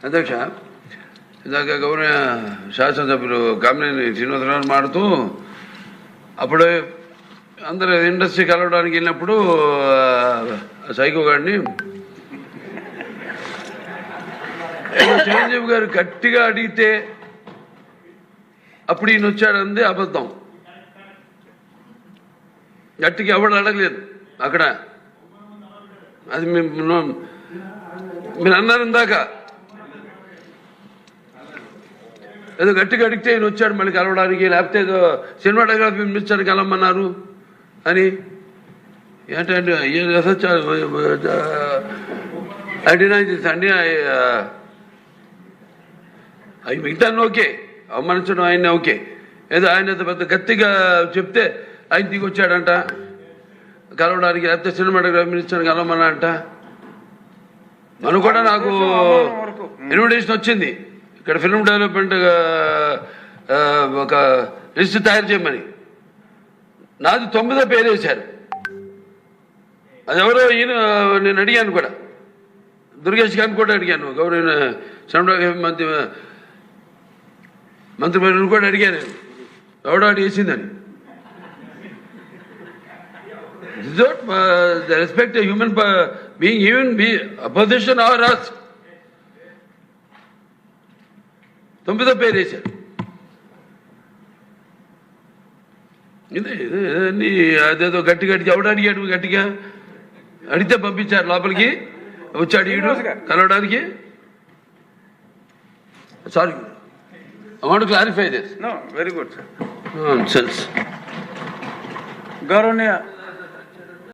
అధ్యక్ష, ఇందాక గౌరవ శాసనసభ్యులు కామినేని శ్రీనివాసరావు మాడుతూ అప్పుడు అందరూ ఇండస్ట్రీ కలవడానికి వెళ్ళినప్పుడు సైకో గారిని చిరంజీవి గారు గట్టిగా అడిగితే అప్పుడు ఈయన వచ్చాడంది అబద్ధం. గట్టిగా ఎవడు అడగలేదు అక్కడ. అది మీరు అన్నారు ఇందాక, ఏదో గట్టిగా అడిగితే ఈయన వచ్చాడు మళ్ళీ కలవడానికి, లేకపోతే ఏదో సినిమాటోగ్రఫీ మినిస్టర్ కలవమన్నారు అని. ఏంటంటే అండి అవి మిగతా ఓకే, అవమానించడం ఆయన ఓకే. ఏదో ఆయన పెద్ద గట్టిగా చెప్తే ఆయన దిగి వచ్చాడంట కలవడానికి, లేకపోతే సినిమాటోగ్రఫీ మినిస్టర్ కలవమన్నా అంట. మనం కూడా నాకు ఇన్విటేషన్ వచ్చింది ఇక్కడ ఫిల్మ్ డెవలప్మెంట్ ఒక లిస్ట్ తయారు చేయమని. నాది 9వ పేరు వేశారు. అది ఎవరో ఈయన నేను అడిగాను కూడా, దుర్గేష్ గారిని కూడా అడిగాను, గౌరవ సినిమాటోగ్రఫీ మంత్రివర్యులను కూడా అడిగాను ఎవడో అడిగేసిందని. The respect a human being, even be opposition or us. 9వ పేరు వేశారు. ఇదే అదేదో గట్టి ఎవడు అడిగాడు, గట్టిగా అడిగితే పంపించారు లోపలికి, వచ్చి అడిగాడు కలవడానికి. Sorry, I want to clarify this. No, very good, sir. Nonsense. గౌరవనీయ